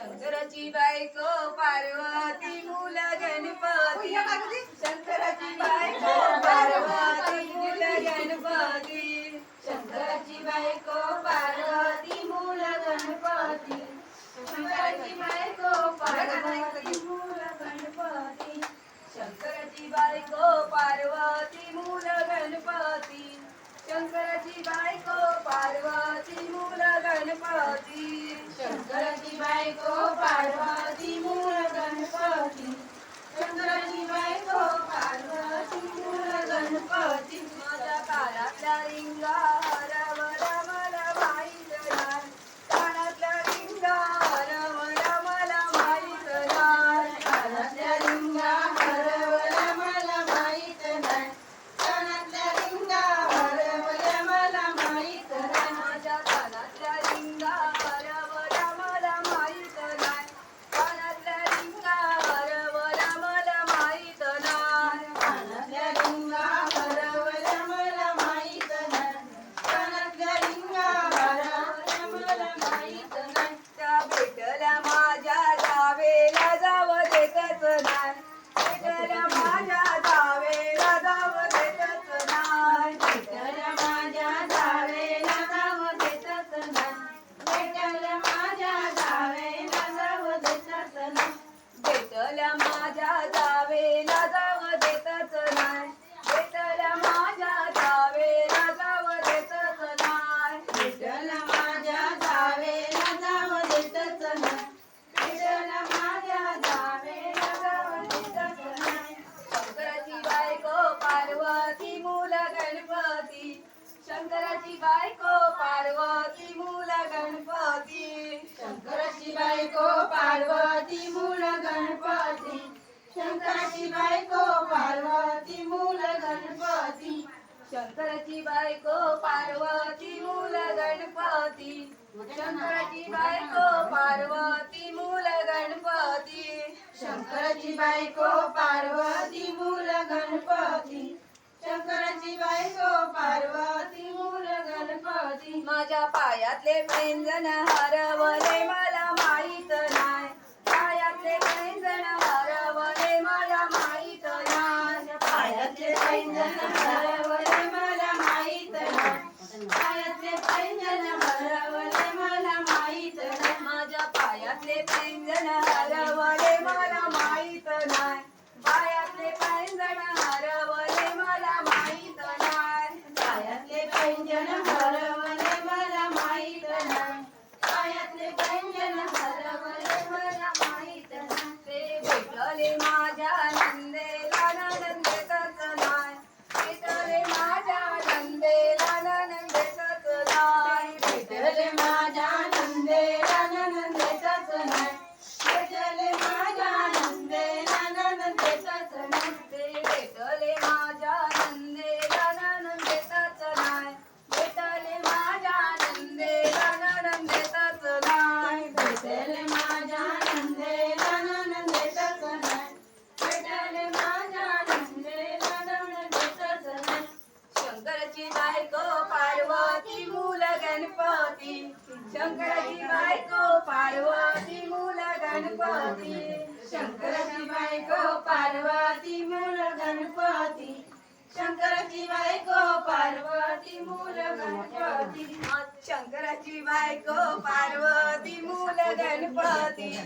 शंकराची बायको पार्वती मूल गणपती शंकराची बायको पार्वती मूल गणपती शंकराची बायको पार्वती मूल गणपती शंकराची बायको पार्वती मूल गणपती शंकराची बायको पार्वती मूल गणपती शंकराची बायको पार्वती मूल गणपती शंकराची बायको पार्वती मूल गणपती शंकराची बायको पार्वती मूल गणपती माझ्या कानातल्या रिंगा हरवला मला माहीत नाही कानातल्या रिंगा हरवला मला माहीत नाही कानातल्या रिंगा हरवला मला माहीत नाही कानातल्या रिंगा हरवल्या मला माहीत नाही माझ्या कानातल्या रिंगा हरवल्या मला माहीत नाही कानातल्या रिंगा हरवल्या मला माहीत नाही कानातल्या रिंगा हरवल्या मला माहीत नाही कानातल्या रिंगा हरवल्या मला माहीत नाही त्या भेटल्या माझ्या जावेला जाव देतच नाही भेटल्या माझ्या जावेला जाव देतच नाही भेटल्या माझ्या जावेला जाव देतच नाही भेटल्या माझ्या जावेला जाव देतच नाही भेटल्या माझ्या जावेला जाव देतच नाही भेटल्या माझ्या जावेला जाव देतच नाही भेटल्या माझ्या जावेला जाव देतच नाही भेटल्या माझ्या जावेला जाव देतच नाही शंकराची बायको पार्वती मूल गणपती शंकराची बायको पार्वती मूल गणपती शंकराची बायको पार्वती मूल गणपती शंकराची बायको पार्वती मूल गणपती शंकराची बायको पार्वती मूल गणपती शंकराची बायको पार्वती मूल गणपती शंकराची बायको पार्वती मूल गणपती शंकराची बायको पार्वती मूल गणपती माझ्या पायातले पैंजण हरवले मला माहीत नाही पायातले पैंजण हरवले मला माहीत नाही पायातले पैंजण हरवले मला माहीत नाही पायातले पैंजण हरवले मला माहीत नाही माझ्या पायातले पैंजण हरवले मला माहीत नाही पायातले पैंजण हरवले मला माहीत नाही पायातले पैंजण हरवले मला माहीत नाही पायातले पैंजण हरवले मला माहीत नाही ते भेटले माझ्या नंदेला नंदेतच नाही भेटले माझ्या नंदेला नंदेतच नाही भेटले माझ्या नंदेला नंदेतच नाही भेटले माझ्या नंदेला नंदेतच नाही ते भेटले माझ्या नंदेला नंदेतच नाही भेटले माझ्या नंदेला नंदेतच नाही भेटले माझ्या नंदेला नंदेतच नाही भेटले माझ्या नंदेला नंदेतच नाही शंकराची बायको पार्वती मूल गणपती शंकराची बायको पार्वती मूल गणपती शंकराची बायको पार्वती मूल गणपती शंकराची बायको पार्वती मूल गणपती शंकराची बायको पार्वती मूल गणपती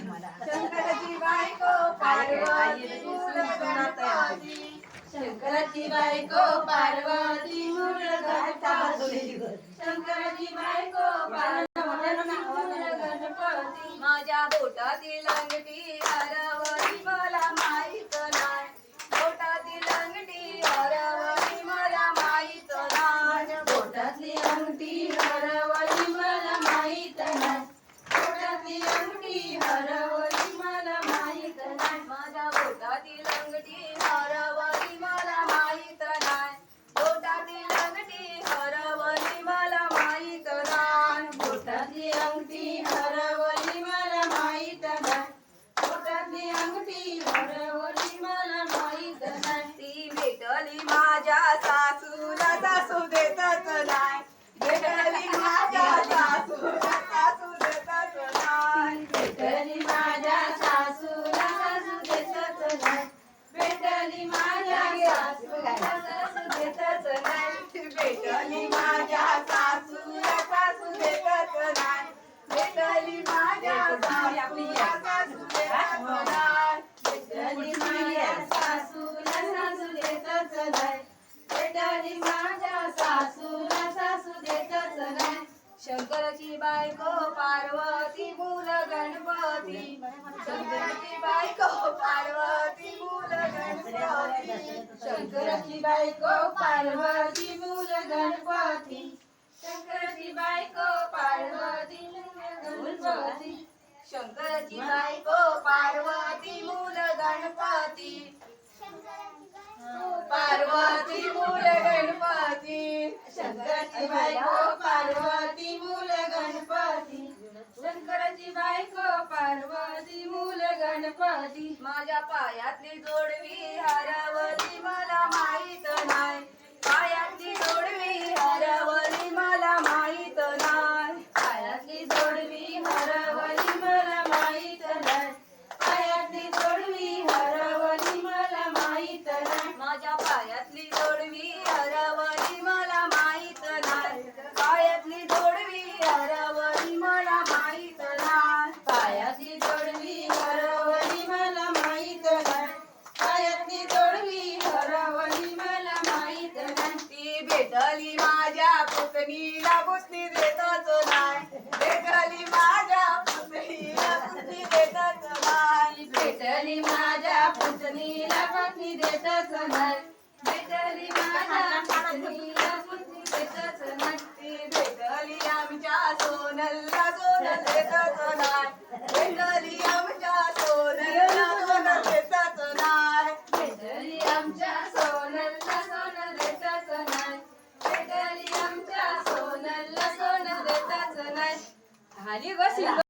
शंकराची बायको पार्वती मूल गणपती शंकराची बायको पार्वती मूल गणपती शंकराची बायको पार्वती मूल गणपती माझ्या बोटातील अंगठी हरवली मला माहीत नाही बोटातील अंगठी हरवली मला माहीत नाही बोटातली अंगठी हरवली मला माहीत नाही बोटातली अंगठी हरवली मला माहीत नाही माझ्या बोटातील अंगठी हरवली मला माहीत नाही बोटातील अंगठी हरवली मला माहीत नाही बोटातली अंगठी हरवली मला माहीत नाही बोटातली सासूला सासू देतच नाही. भेटली माझ्या सासूला सासू देतच नाही. भेटली माझ्या सासूला सासू देतच नाही. शंकराची बायको पार्वती मूल गणपती. शंकराची बायको पार्वती मूल गणपती. शंकराची बायको पार्वती मूल गणपती. शंकराची बायको पार्वती मूल गणपती. शंकराची बायको पार्वती मूल गणपती. पार्वती मूल गणपती. शंकराची बायको पार्वती मूल गणपती. शंकराची बायको पार्वती मूल गणपती. माझ्या पायातली जोडवी हरवली मला माहित नाही. पायातली जोडवी हरवली मला माहित नाही. पायातली जोडवी हरवली मला माहित नाही. पायातली जोडवी हरवली मला माहित नाही. माझ्या पायातली जोडवी हरवली मला माहित नाही. पायातली जोडवी हरवली मला माहित नाही. पायातली जोडवी हरवली मला माहित नाही. पायातली जोडवी हरवली मला माहित नाही. ती भेटली माझ्या पुतणीला पुतणी देतच नाही. भेटली माझ्या पुतणीला पुतणी देतच नाही. भेटली माझ्या पुतणीला पुतणी देतच नाही. भेटली माझ्या पुतणीला पुतणी देतच नाही. ती भेटली आमच्या सोनलला सोनं देतच नाही. भेटली आमच्या सोनलला सोनं देतच नाही. भेटली आमच्या सोनलला सोनं देतच नाही. भेटली आमच्या सोनलला सोनं देतच नाही. झाली ग